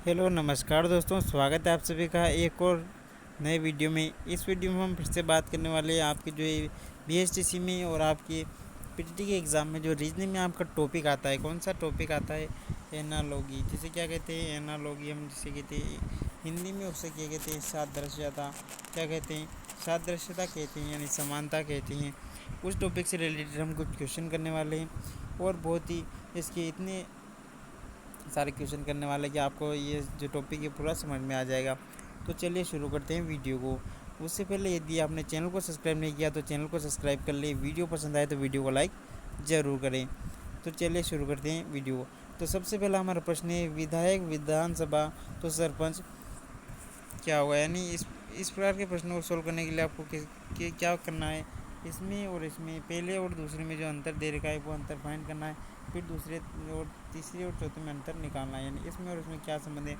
Hello नमस्कार दोस्तों, स्वागत है आप सभी का एक और नए वीडियो में। इस वीडियो में हम फिर से बात करने वाले हैं आपके जो ये बीएसटीसी में और आपके पीटीटी के एग्ज़ाम में जो रीजनिंग में आपका टॉपिक आता है। कौन सा टॉपिक आता है? एनालॉगी। जिसे क्या कहते हैं? एनालॉगी हम जिसे कहते हैं हिंदी में, उससे क्या कहते हैं? सादृश्यता। क्या कहते हैं? सादृश्यता कहते हैं, यानी समानता कहते हैं। उस टॉपिक से रिलेटेड हम कुछ क्वेश्चन करने वाले हैं और बहुत ही इसके इतने सारे क्वेश्चन करने वाले कि आपको ये जो टॉपिक है पूरा समझ में आ जाएगा। तो चलिए शुरू करते हैं वीडियो को। उससे पहले यदि आपने चैनल को सब्सक्राइब नहीं किया तो चैनल को सब्सक्राइब कर ले। वीडियो पसंद आए तो वीडियो को लाइक ज़रूर करें। तो चलिए शुरू करते हैं वीडियो को। तो सबसे पहला हमारा प्रश्न है, विधायक, विधानसभा तो सरपंच क्या होगा? यानी इस प्रकार के प्रश्नों को सोल्व करने के लिए आपको क्या करना है? इसमें और इसमें पहले और दूसरे में जो अंतर दे रखा है वो अंतर फाइंड करना है। फिर दूसरे और तीसरे और चौथे में अंतर निकालना है, यानी इसमें और इसमें क्या संबंध है।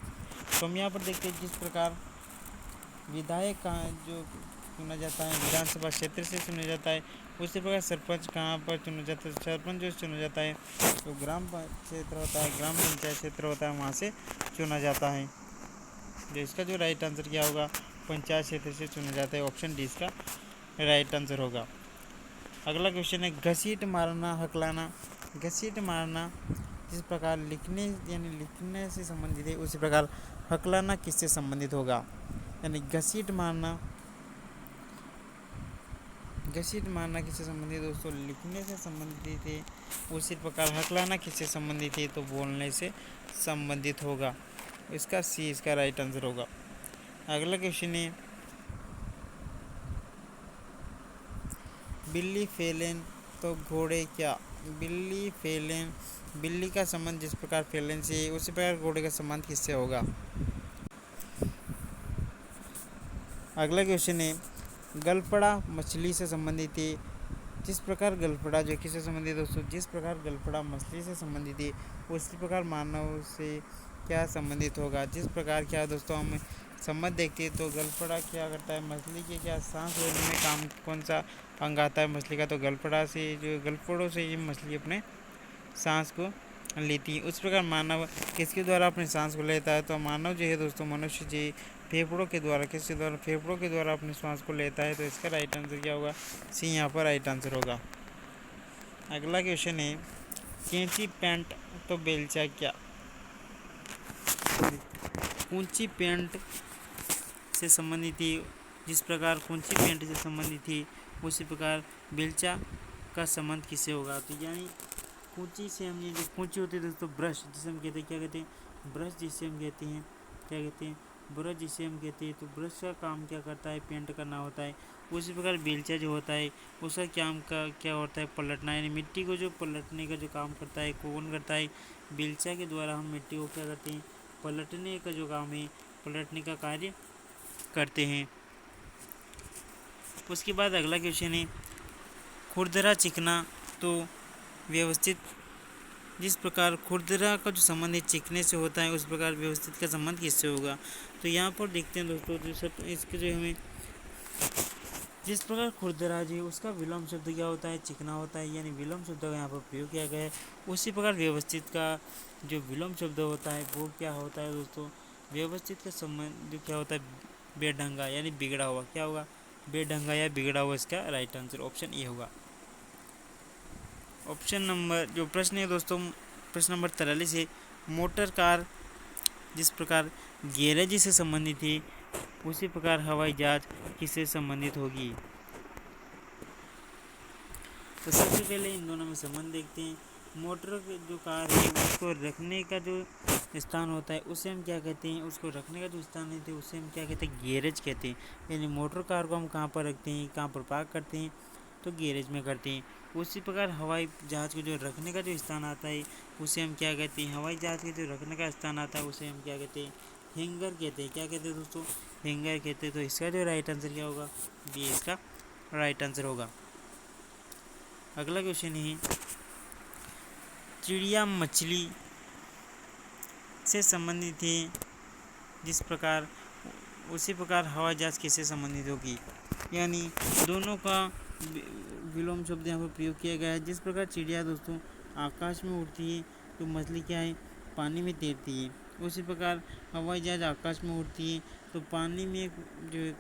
तो हम यहाँ पर देखते हैं, जिस प्रकार विधायक कहाँ जो चुना जाता है विधानसभा क्षेत्र से चुना जाता है, उसी प्रकार सरपंच कहाँ पर चुना जाता है? सरपंच जो चुना जाता है तो ग्राम क्षेत्र होता है, ग्राम पंचायत क्षेत्र होता है, वहाँ से चुना जाता है। जो इसका जो राइट आंसर क्या होगा? पंचायत क्षेत्र से चुना जाता है। ऑप्शन डी इसका राइट आंसर होगा। अगला क्वेश्चन है, घसीट मारना, हकलाना। घसीट मारना जिस प्रकार लिखने यानी लिखने से संबंधित है, उसी प्रकार हकलाना किससे संबंधित होगा? यानी घसीट मारना किससे संबंधित है दोस्तों? लिखने से संबंधित है। उसी प्रकार हकलाना किससे संबंधित है? तो बोलने से संबंधित होगा। इसका सी इसका राइट आंसर होगा। अगला क्वेश्चन है, बिल्ली फैलेन तो घोड़े क्या? बिल्ली फैलेन, बिल्ली का संबंध जिस प्रकार फैलेन से है, उसी प्रकार घोड़े का संबंध किससे होगा? अगला क्वेश्चन है, गलफड़ा मछली से संबंधित है। जिस प्रकार गलफड़ा जो किससे संबंधित है दोस्तों? जिस प्रकार गलफड़ा मछली से संबंधित है, उसी प्रकार मानव से क्या संबंधित होगा? जिस प्रकार क्या दोस्तों हम संबंध देखते हैं तो गलफड़ा क्या करता है? मछली के क्या सांस लेने में काम कौन सा अंग आता है मछली का? तो गलफड़ा से, जो गलफड़ों से ये मछली अपने सांस को लेती है। उस प्रकार मानव किसके द्वारा अपनी सांस को लेता है? तो मानव जो है दोस्तों, मनुष्य जी फेफड़ों के द्वारा, किसके द्वारा? फेफड़ों के द्वारा अपनी सांस को लेता है। तो इसका राइट आंसर क्या होगा? सी यहाँ पर राइट आंसर होगा। अगला क्वेश्चन है, कैंची पेंट तो बेलचा क्या? कूंची पेंट से संबंधित थी। जिस प्रकार कूंची पेंट से संबंधित थी, उसी प्रकार बेलचा का संबंध किससे होगा? तो यानी कूंची से हम, ये जो कूंची होती है दोस्तों, ब्रश जिसे हम कहते हैं, क्या कहते हैं? ब्रश जिसे हम कहते हैं, क्या कहते हैं? ब्रश जिसे हम कहते हैं। तो ब्रश का काम क्या करता है? पेंट करना होता है। उसी प्रकार बेलचा जो होता है उसका काम का क्या होता है? पलटना, यानी मिट्टी को जो पलटने का जो काम करता है कौन करता है? बेलचा के द्वारा हम मिट्टी को क्या करते हैं? पलटने का जो काम है, पलटने का कार्य करते हैं। उसके बाद अगला क्वेश्चन है, खुरदरा चिकना तो व्यवस्थित। जिस प्रकार खुरदरा का जो संबंध है चिकने से होता है, उस प्रकार व्यवस्थित का संबंध किससे होगा? तो यहाँ पर देखते हैं दोस्तों, जो सब इसके जो हमें, जिस प्रकार खुरदरा जी उसका विलोम शब्द क्या होता है? चिकना होता है, यानी विलोम शब्द का यहाँ पर प्रयोग किया गया है। उसी प्रकार व्यवस्थित का जो विलोम शब्द होता है वो क्या होता है दोस्तों? व्यवस्थित का संबंध क्या होता है? बेढंगा, यानी बिगड़ा हुआ। क्या होगा? बेढंगा या बिगड़ा हुआ। इसका राइट आंसर ऑप्शन ए होगा। ऑप्शन नंबर जो प्रश्न है दोस्तों, प्रश्न नंबर 43 है, मोटर कार जिस प्रकार गैरेज से संबंधित है, उसी प्रकार हवाई जहाज किससे संबंधित होगी? तो सबसे पहले इन दोनों में संबंध देखते हैं। मोटर जो कार है उसको रखने का जो स्थान होता है उसे हम क्या कहते हैं? उसको रखने का जो स्थान है तो उसे हम क्या कहते हैं? गैरेज कहते हैं। यानी मोटर कार को हम कहाँ पर रखते हैं, कहाँ पर पार्क करते हैं? तो गैरेज में करते हैं। उसी प्रकार हवाई जहाज़ को जो रखने का जो स्थान आता है उसे हम क्या कहते हैं? हवाई जहाज़ के जो रखने का स्थान आता है उसे हम क्या कहते हैं? हैंगर कहते हैं। क्या कहते हैं दोस्तों? हैंगर कहते हैं। तो इसका जो राइट आंसर क्या होगा? बी इसका राइट आंसर होगा। अगला क्वेश्चन है, चिड़िया मछली से संबंधित है। जिस प्रकार उसी प्रकार हवाई जहाज किससे संबंधित होगी? यानी दोनों का विलोम शब्द यहाँ पर प्रयोग किया गया है। जिस प्रकार चिड़िया दोस्तों आकाश में उड़ती है, तो मछली क्या है? पानी में तैरती है। उसी प्रकार हवाई जहाज आकाश में उड़ती है तो पानी में जो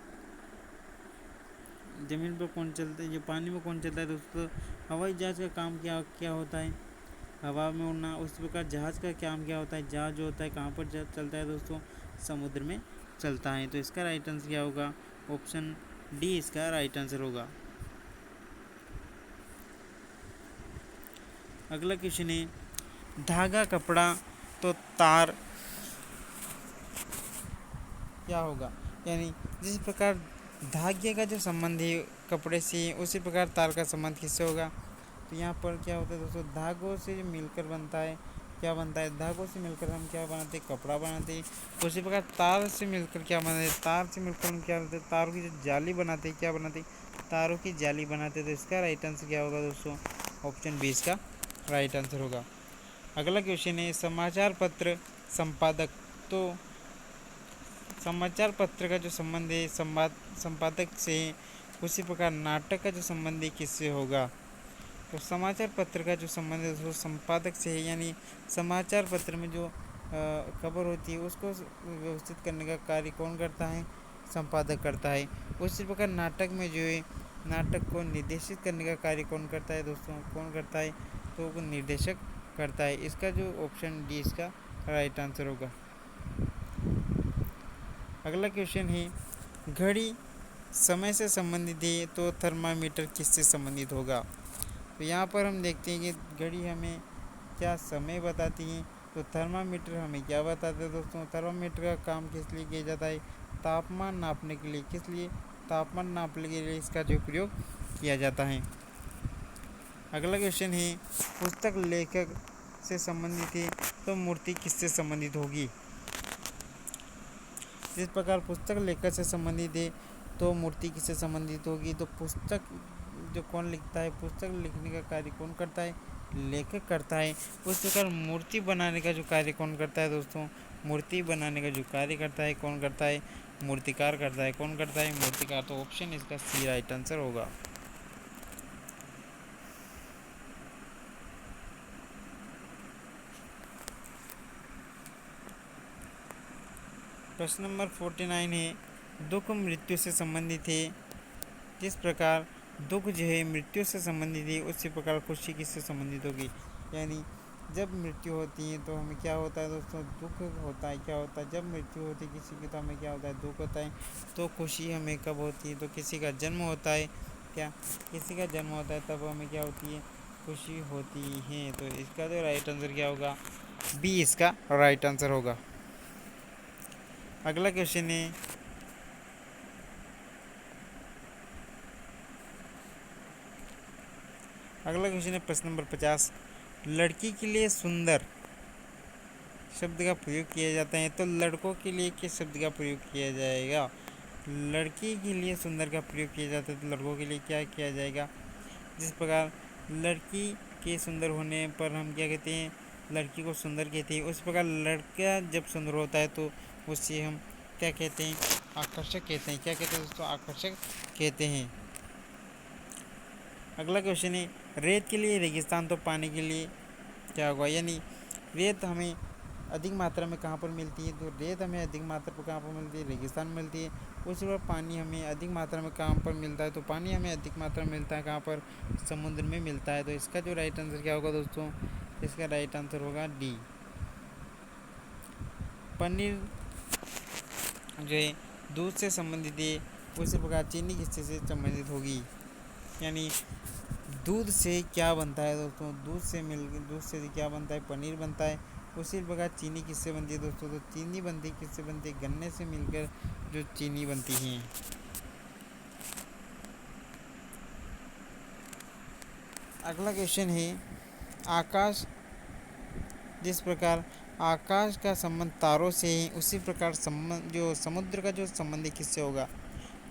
ज़मीन पर कौन चलता है, जो पानी में कौन चलता है दोस्तों, हवाई जहाज का काम क्या क्या होता है, हवा में उड़ना। उस प्रकार जहाज़ का काम क्या होता है, जहाज़ जो होता है कहाँ पर चलता है दोस्तों, समुद्र में चलता है। तो इसका राइट आंसर क्या होगा, ऑप्शन डी इसका राइट आंसर होगा। अगला क्वेश्चन है, धागा कपड़ा तो तार क्या होगा, यानी जिस प्रकार धागे का जो संबंध है कपड़े से, उसी प्रकार तार का संबंध किससे होगा। तो यहाँ पर क्या होता है दोस्तों, धागों से मिलकर बनता है, क्या बनता है, धागों से मिलकर हम क्या बनाते हैं, कपड़ा बनाते हैं। उसी प्रकार तार से मिलकर क्या बनाते हैं, तार से मिलकर हम क्या बनाते हैं, तारों की जो जाली बनाते हैं, क्या बनाते हैं, तारों की जाली बनाते हैं। तो इसका राइट आंसर क्या होगा दोस्तों, ऑप्शन बी इसका राइट आंसर होगा। अगला क्वेश्चन है, समाचार पत्र संपादक तो समाचार पत्र का जो संबंध है संपादक से, उसी प्रकार नाटक का जो संबंध है किससे होगा। तो समाचार पत्र का जो संबंध है वो संपादक से है, यानी समाचार पत्र में जो खबर होती है उसको व्यवस्थित करने का कार्य कौन करता है, संपादक करता है। उसी प्रकार नाटक में जो है, नाटक को निर्देशित करने का कार्य कौन करता है दोस्तों, कौन करता है, तो वो निर्देशक करता है। इसका जो ऑप्शन डी इसका राइट आंसर होगा। अगला क्वेश्चन है, घड़ी समय से संबंधित है तो थर्मामीटर किससे संबंधित होगा। तो यहाँ पर हम देखते हैं कि घड़ी हमें क्या समय बताती है, तो थर्मामीटर हमें क्या बताता है दोस्तों, थर्मामीटर का काम किस लिए किया जाता है, तापमान नापने के लिए। किस लिए, तापमान नापने के लिए इसका जो प्रयोग किया जाता है। अगला क्वेश्चन है, पुस्तक लेखक से संबंधित है तो मूर्ति किससे संबंधित होगी। जिस प्रकार पुस्तक लेखक से संबंधित है तो मूर्ति किससे संबंधित होगी। तो पुस्तक जो कौन लिखता है, पुस्तक लिखने का कार्य कौन करता है, लेखक करता है। उस प्रकार मूर्ति बनाने का जो कार्य कौन करता है दोस्तों, मूर्ति बनाने का जो कार्य करता है कौन करता है, मूर्तिकार करता है। कौन करता है, मूर्तिकार। तो ऑप्शन इसका सी राइट आंसर होगा। प्रश्न नंबर 49 है, दुख मृत्यु से संबंधित है। जिस प्रकार दुख जो है मृत्यु से संबंधित है, उसी प्रकार खुशी किससे संबंधित होगी। यानी जब मृत्यु होती है तो हमें क्या होता है दोस्तों, दुख होता है। क्या होता है, जब मृत्यु होती है किसी की तो हमें क्या होता है, दुख होता है। तो खुशी हमें कब होती है, तो किसी का जन्म होता है, क्या किसी का जन्म होता है तब हमें क्या होती है, खुशी होती है। तो इसका तो राइट आंसर क्या होगा, बी इसका राइट आंसर होगा। अगला क्वेश्चन है, प्रश्न नंबर 50, लड़की के लिए सुंदर शब्द का प्रयोग किया जाता है तो लड़कों के लिए किस शब्द का प्रयोग किया जाएगा। लड़की के लिए सुंदर का प्रयोग किया जाता है तो लड़कों के लिए क्या किया जाएगा। जिस प्रकार लड़की के सुंदर होने पर हम क्या कहते हैं, लड़की को सुंदर कहते हैं। उस प्रकार लड़का जब सुंदर होता है तो उससे हम क्या कहते हैं, आकर्षक कहते हैं। क्या कहते हैं दोस्तों, आकर्षक कहते हैं। अगला क्वेश्चन है, रेत के लिए रेगिस्तान तो पानी के लिए क्या होगा। यानी रेत हमें अधिक मात्रा में कहाँ पर मिलती है, तो रेत हमें अधिक मात्रा पर कहाँ पर मिलती है, रेगिस्तान में मिलती है। उसी पर पानी हमें अधिक मात्रा में कहाँ पर मिलता है, तो पानी हमें अधिक मात्रा में मिलता है कहाँ पर, समुद्र में मिलता है। तो इसका जो राइट आंसर क्या होगा दोस्तों, इसका राइट आंसर होगा डी। पनीर जो है दूध से संबंधित है, उसी प्रकार चीनी किससे से संबंधित होगी। यानी दूध से क्या बनता है दोस्तों, दूध से क्या बनता है, पनीर बनता है। उसी प्रकार चीनी किससे बनती है दोस्तों, तो चीनी बनती किससे बनती है, गन्ने से मिलकर जो चीनी बनती है। अगला क्वेश्चन है, आकाश जिस प्रकार आकाश का संबंध तारों से है, उसी प्रकार संबंध जो समुद्र का जो संबंध किससे होगा।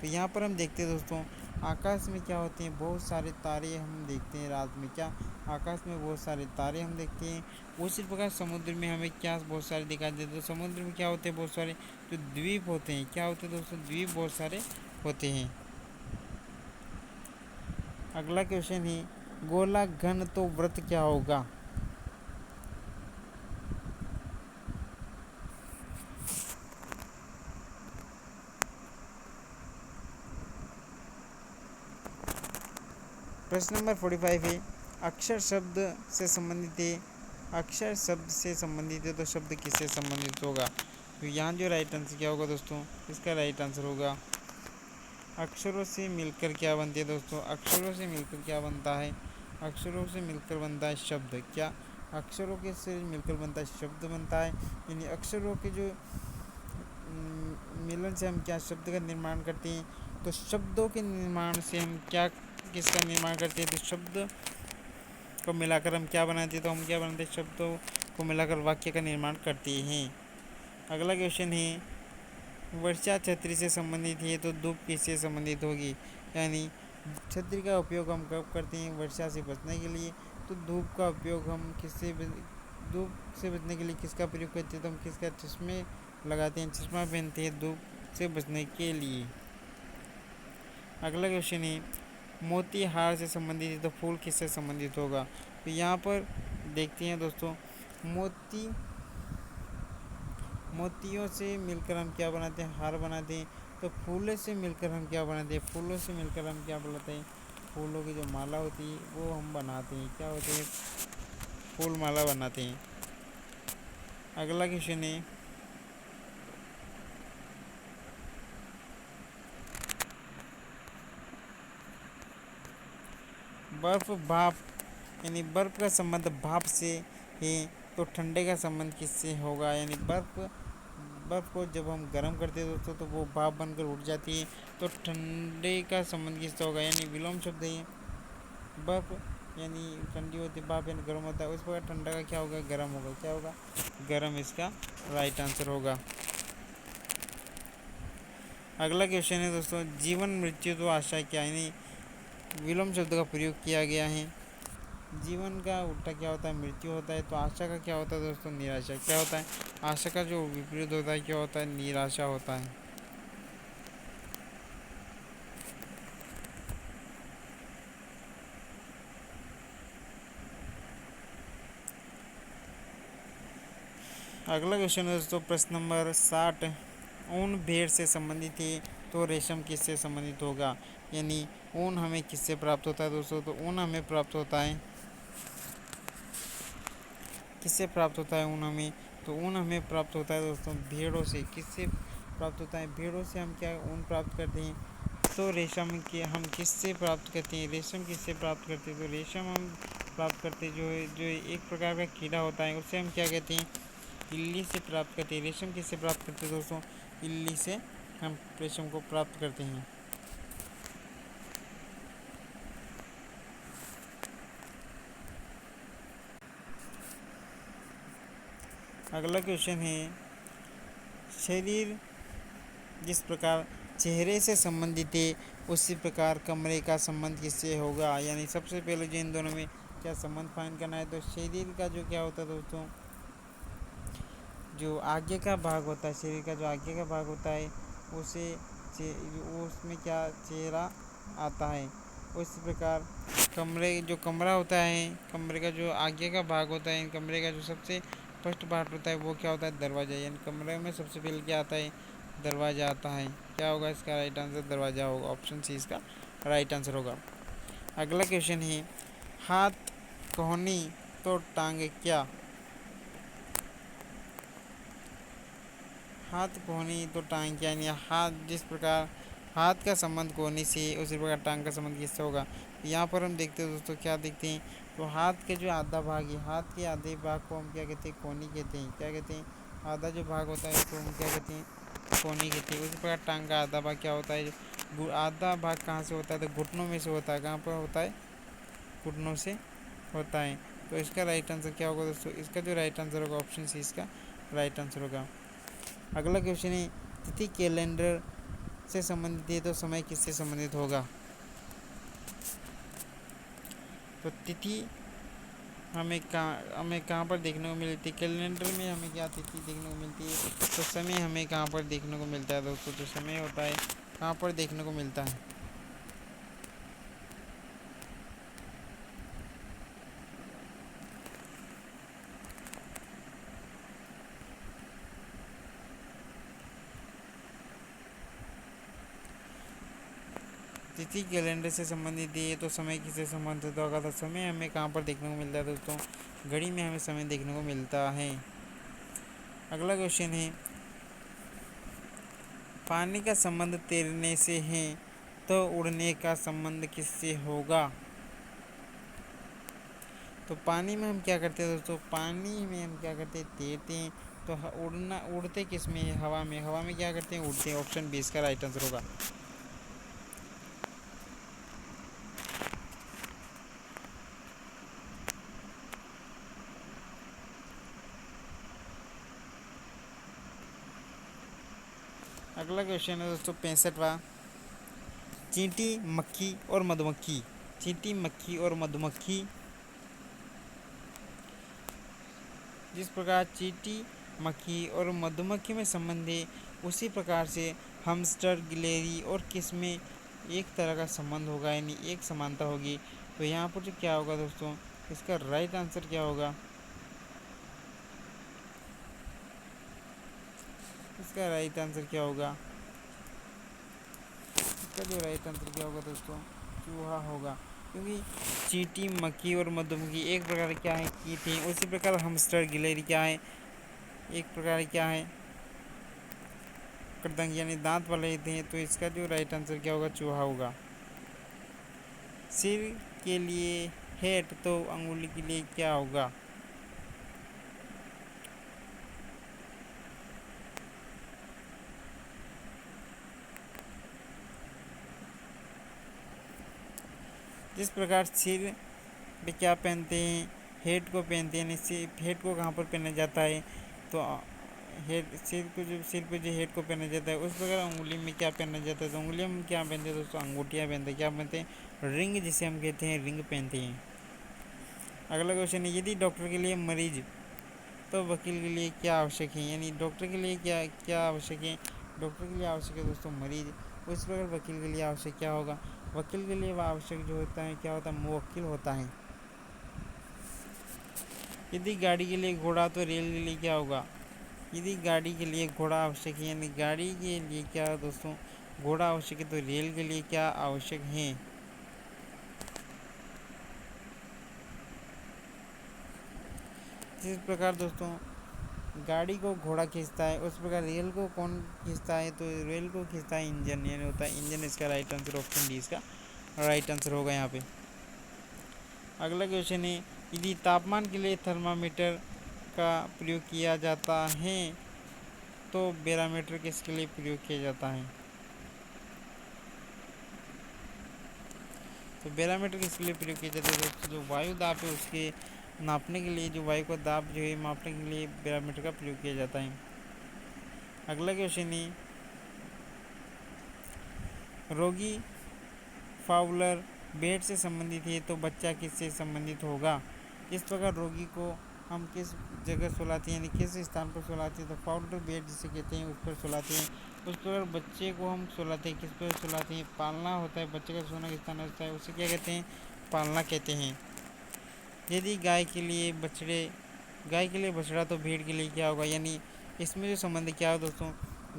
तो यहाँ पर हम देखते हैं दोस्तों, आकाश में क्या होते हैं, बहुत सारे तारे हम देखते हैं रात में। क्या आकाश में बहुत सारे तारे हम देखते हैं। उसी प्रकार समुद्र में हमें क्या बहुत सारे दिखाई देते हैं। तो समुद्र में क्या होते हैं, बहुत सारे जो द्वीप होते हैं। क्या होते हैं दोस्तों, द्वीप बहुत सारे होते हैं। अगला क्वेश्चन है, गोला घन तो वृत्त क्या होगा। प्रश्न नंबर 45 है, अक्षर शब्द से संबंधित है। अक्षर शब्द से संबंधित है तो शब्द किससे संबंधित होगा? तो यहाँ जो राइट आंसर क्या होगा दोस्तों, इसका राइट आंसर होगा अक्षरों से मिलकर क्या बनती है दोस्तों, अक्षरों से मिलकर क्या बनता है? अक्षरों से मिलकर बनता है शब्द। क्या अक्षरों के से मिलकर बनता है शब्द बनता है, यानी अक्षरों के जो मिलन से हम क्या शब्द का निर्माण करते हैं? तो शब्दों के निर्माण से हम क्या किसका निर्माण करते हैं? तो शब्द को मिलाकर हम क्या बनाते हैं? तो हम क्या बनाते हैं? शब्दों को मिलाकर वाक्य का निर्माण करते हैं। अगला क्वेश्चन है, वर्षा छतरी से संबंधित है तो धूप किससे संबंधित होगी? यानी छतरी का उपयोग हम कब करते हैं? वर्षा से बचने के लिए। तो धूप का उपयोग हम धूप से बचने के लिए किसका प्रयोग करते हैं? तो हम किसका चश्मे लगाते हैं, चश्मा पहनते हैं धूप से बचने के लिए। अगला क्वेश्चन है, मोती हार से संबंधित है तो फूल किससे संबंधित होगा? तो यहाँ पर देखते हैं दोस्तों, मोतियों से मिलकर हम क्या बनाते हैं? हार बनाते हैं। तो फूलों से मिलकर हम क्या बनाते हैं? फूलों से मिलकर हम क्या बनाते हैं? फूलों की जो माला होती है वो हम बनाते हैं। क्या होते हैं? फूल माला बनाते हैं। अगला क्वेश्चन है, बर्फ भाप, यानी बर्फ का संबंध भाप से है तो ठंडे का संबंध किससे होगा? यानी बर्फ को जब हम गर्म करते हैं दोस्तों तो वो भाप बनकर उठ जाती है, तो ठंडे का संबंध किससे होगा? यानी विलोम शब्द है। बर्फ यानी ठंडी होती है, भाप यानी गर्म होता है, उस प्रकार ठंडा का क्या होगा? गर्म होगा। क्या होगा? गर्म इसका राइट आंसर होगा। अगला क्वेश्चन है दोस्तों, जीवन मृत्यु तो आशा क्या, यानी विलोम शब्द का प्रयोग किया गया है। जीवन का उल्टा क्या होता है? मृत्यु होता है। तो आशा का क्या होता है दोस्तों? निराशा। क्या होता है? आशा का जो विपरीत होता है क्या होता है? निराशा होता है। अगला क्वेश्चन है दोस्तों, प्रश्न नंबर 60, ऊन भेड़ से संबंधित है तो रेशम किससे संबंधित होगा? यानी ऊन हमें किससे प्राप्त होता है दोस्तों? तो ऊन हमें प्राप्त होता है, किससे प्राप्त होता है ऊन हमें? तो ऊन हमें प्राप्त होता है दोस्तों भेड़ों से। किससे प्राप्त होता है? भेड़ों से हम क्या ऊन प्राप्त करते हैं? तो रेशम के हम किससे प्राप्त करते हैं? रेशम किससे प्राप्त करते हैं? तो रेशम हम प्राप्त करते हैं जो एक प्रकार का कीड़ा होता है, उससे हम क्या कहते हैं? इल्ली से प्राप्त करते हैं। रेशम किससे प्राप्त करते हैं दोस्तों? इल्ली से हम रेशम को प्राप्त करते हैं। अगला क्वेश्चन है, शरीर जिस प्रकार चेहरे से संबंधित है उसी प्रकार कमरे का संबंध किससे होगा? यानी सबसे पहले जो इन दोनों में क्या संबंध फाइंड करना है? तो शरीर का जो क्या होता है दोस्तों, जो आगे का भाग होता है, शरीर का जो आगे का भाग होता है उसे उसमें क्या चेहरा आता है। उसी प्रकार जो कमरा होता है, कमरे का जो आगे का भाग होता है, कमरे का जो सबसे फर्स्ट पार्ट होता है वो क्या होता है? दरवाज़ा। यानी कमरे में सबसे पहले क्या आता है? दरवाज़ा आता है। क्या होगा इसका राइट आंसर? दरवाज़ा होगा। ऑप्शन सी इसका राइट आंसर होगा। अगला क्वेश्चन है, हाथ कोहनी तो टांग क्या? हाथ कोहनी तो टांग क्या, यानी हाथ जिस प्रकार हाथ का संबंध कोहनी से उसी प्रकार टांग का संबंध किससे होगा? यहाँ पर हम देखते हैं दोस्तों, क्या देखते हैं? तो हाथ के जो आधा भाग है, हाथ के आधे भाग को हम क्या कहते हैं? कोहनी कहते हैं। क्या कहते हैं? आधा जो भाग होता है उसको हम क्या कहते हैं? कोहनी कहते हैं। उसी प्रकार टांग का आधा भाग क्या होता है? आधा भाग कहाँ से होता है? तो घुटनों में से होता है। कहाँ पर होता है? घुटनों से होता है। तो इसका राइट आंसर क्या होगा दोस्तों? इसका जो राइट आंसर होगा ऑप्शन सी इसका राइट आंसर होगा। अगला क्वेश्चन है, तिथि कैलेंडर से संबंधित है तो समय किससे संबंधित होगा? तो तिथि हमें कहाँ पर देखने को मिलती है? कैलेंडर में हमें क्या तिथि देखने को मिलती है? तो समय हमें कहाँ पर देखने को मिलता है दोस्तों? तो समय होता है कहाँ पर देखने को मिलता है? तिथि कैलेंडर से संबंधित है तो समय किससे संबंधित होगा? तो समय हमें कहाँ पर देखने को मिलता है दोस्तों? घड़ी में हमें समय देखने को मिलता है। अगला क्वेश्चन है, पानी का संबंध तैरने से है तो उड़ने का संबंध किससे होगा? तो पानी में हम क्या करते हैं दोस्तों? पानी में हम क्या करते हैं? तैरते हैं। तो उड़ते किस में है? हवा में। हवा में क्या करते हैं? उड़ते हैं। ऑप्शन 20 का राइट आंसर होगा। अगला क्वेश्चन है दोस्तों 65वां, चींटी, मक्खी और मधुमक्खी। चींटी, मक्खी और मधुमक्खी, जिस प्रकार चींटी, मक्खी और मधुमक्खी में संबंध है उसी प्रकार से हमस्टर, गिलहरी और किस में एक तरह का संबंध होगा, यानी एक समानता होगी। तो यहाँ पर जो क्या होगा दोस्तों, इसका राइट आंसर क्या होगा? इसका राइट आंसर क्या होगा? इसका जो राइट आंसर क्या होगा दोस्तों? चूहा होगा, क्योंकि चींटी, मक्खी और मधुमक्खी एक प्रकार क्या है? कीट हैं। उसी प्रकार हमस्टर, गिलहरी क्या है? एक प्रकार क्या है? करदंग, यानी दांत वाले थे। तो इसका जो राइट आंसर क्या होगा? चूहा होगा। सिर के लिए हेड तो अंगुली के लिए क्या होगा? जिस प्रकार सिर पे क्या पहनते हैं? हेड को पहनते हैं। यानी हेड को कहाँ पर पहना जाता है? तो हेड, सिर पे जो हेड को पहना जाता है उस प्रकार उंगली में क्या पहना जाता है? तो उंगली में क्या पहनते हैं दोस्तों? अंगूठियाँ पहनते हैं। क्या पहनते हैं? रिंग, जिसे हम कहते हैं रिंग पहनते हैं। अगला क्वेश्चन है, यदि डॉक्टर के लिए मरीज तो वकील के लिए क्या आवश्यक है? यानी डॉक्टर के लिए क्या क्या आवश्यक है? डॉक्टर के लिए आवश्यक है दोस्तों मरीज। उस प्रकार वकील के लिए आवश्यक क्या होगा? वकील के लिए वह आवश्यक जो होता है क्या होता है? मुवक्किल होता है। यदि गाड़ी के लिए घोड़ा तो रेल के लिए क्या होगा? यदि गाड़ी के लिए घोड़ा आवश्यक है, यानी गाड़ी के लिए क्या दोस्तों? घोड़ा आवश्यक है। तो रेल के लिए क्या आवश्यक है? जिस प्रकार दोस्तों गाड़ी को घोड़ा खींचता है उस प्रकार रेल को कौन खींचता है? तो रेल को खींचता है इंजन, यानी होता है इंजन। इसका राइट आंसर ऑप्शन डी इसका राइट आंसर होगा यहाँ पे। अगला क्वेश्चन है, यदि तापमान के लिए थर्मामीटर का प्रयोग किया जाता है तो बैरोमीटर किसके लिए प्रयोग किया जाता है? तो बैरोमीटर किसके लिए प्रयोग किया जाता है दोस्तों? जो वायु दाब है उसके नापने के लिए, जो वायु का दाब जो है मापने के लिए बैरोमीटर का प्रयोग किया जाता है। अगला क्वेश्चन है, रोगी फाउलर बेड से संबंधित है तो बच्चा किससे संबंधित होगा? इस प्रकार रोगी को हम किस जगह सुलाते हैं, यानी किस स्थान पर सुलाते हैं? तो फाउलर बेड जिसे कहते हैं उस पर सुलाते हैं। उस प्रकार बच्चे को हम सुलाते हैं, किस पर सुलाते हैं? पालना होता है, बच्चे का सोना स्थान होता है, उसे क्या कहते हैं? पालना कहते हैं। यदि गाय के लिए बछड़ा तो भेड़ के लिए क्या होगा? यानी इसमें जो संबंध क्या है दोस्तों?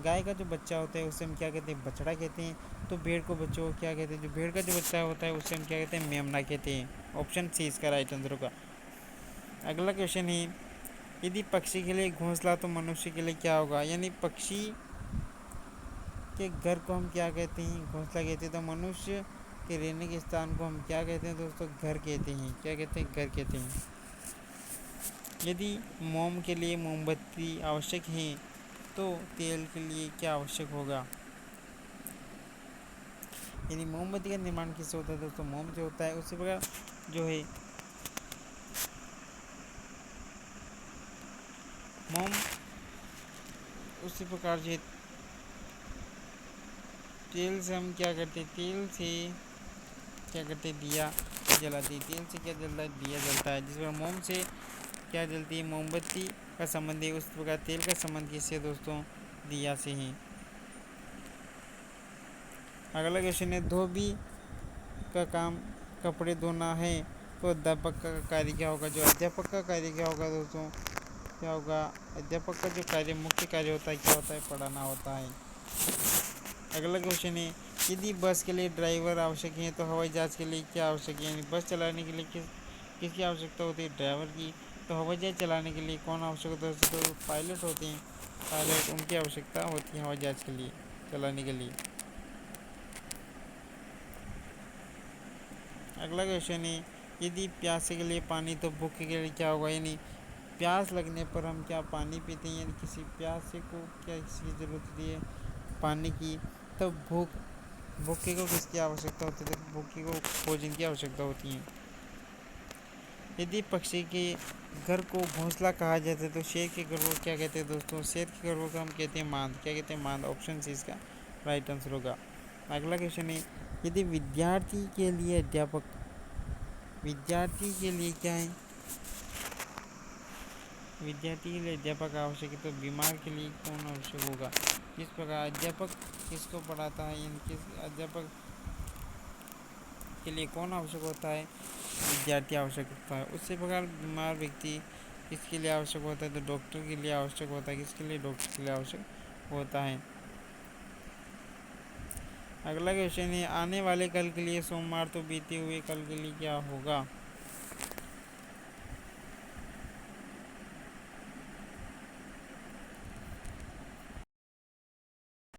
गाय का जो बच्चा होता है उसे हम क्या कहते हैं? बछड़ा कहते हैं। तो भेड़ को बच्चों को क्या कहते हैं? जो भेड़ का जो बच्चा होता है उसे हम क्या कहते हैं? मेमना कहते हैं। ऑप्शन सी इसका राइट आंसर होगा। अगला क्वेश्चन है, यदि पक्षी के लिए घोंसला तो मनुष्य के लिए क्या होगा? यानी पक्षी के घर को हम क्या कहते हैं? घोंसला कहते हैं। तो मनुष्य के रहने के स्थान को हम क्या कहते हैं दोस्तों? घर कहते हैं। क्या कहते हैं? घर कहते हैं। यदि मोम के लिए मोमबत्ती आवश्यक है तो तेल के लिए क्या आवश्यक होगा? यानी मोमबत्ती का निर्माण किससे होता है दोस्तों? मोम से होता है। उसी प्रकार जो है मोम, उसी प्रकार जो तेल से हम क्या करते हैं? तेल से क्या करते हैं? दिया जलाते हैं। तेल से क्या जलता है? दिया जलता है। जिस प्रकार मोम से क्या जलती है? मोमबत्ती का संबंध है। उस प्रकार तेल का संबंध किससे दोस्तों? दिया से ही। अगला क्वेश्चन है, धोबी का काम कपड़े धोना है तो अध्यापक का कार्य क्या होगा? जो अध्यापक का कार्य क्या होगा दोस्तों? क्या होगा? अध्यापक का जो कार्य, मुख्य कार्य होता है क्या होता है? पढ़ाना होता है। अगला क्वेश्चन है, यदि बस के लिए ड्राइवर आवश्यक है तो हवाई जहाज़ के लिए क्या आवश्यक है, यानी बस चलाने के लिए किसकी आवश्यकता होती है, ड्राइवर की। तो हवाई जहाज़ चलाने के लिए कौन आवश्यक होता है, तो पायलट होते हैं, पायलट उनकी आवश्यकता होती है हवाई जहाज़ के लिए चलाने के लिए। अगला क्वेश्चन है, यदि प्यासे के लिए पानी तो भूखे के लिए क्या होगा, यानी प्यास लगने पर हम क्या पानी पीते हैं, यानी किसी प्यासे को क्या इसकी ज़रूरत होती है पानी की, तो भूखे को किसकी आवश्यकता होती है, तो भूखे को भोजन की आवश्यकता होती है। यदि पक्षी के घर को घोंसला कहा जाता है तो शेर के घर को क्या कहते हैं दोस्तों, शेर के घर को हम कहते हैं मांद। क्या कहते हैं, मांद। ऑप्शन सी इसका राइट आंसर होगा। अगला क्वेश्चन है, यदि विद्यार्थी के लिए क्या है, विद्यार्थी के लिए अध्यापक आवश्यक है, तो बीमार के लिए कौन आवश्यक होगा। किस प्रकार अध्यापक किसको पढ़ाता है, इन किस अध्यापक के लिए कौन आवश्यक होता है, विद्यार्थी आवश्यक होता है। उसी प्रकार बीमार व्यक्ति किसके लिए आवश्यक होता है, तो डॉक्टर के लिए आवश्यक होता है। किसके लिए, डॉक्टर के लिए आवश्यक होता है। अगला क्वेश्चन है, आने वाले कल के लिए सोमवार तो बीते हुए कल के लिए क्या होगा।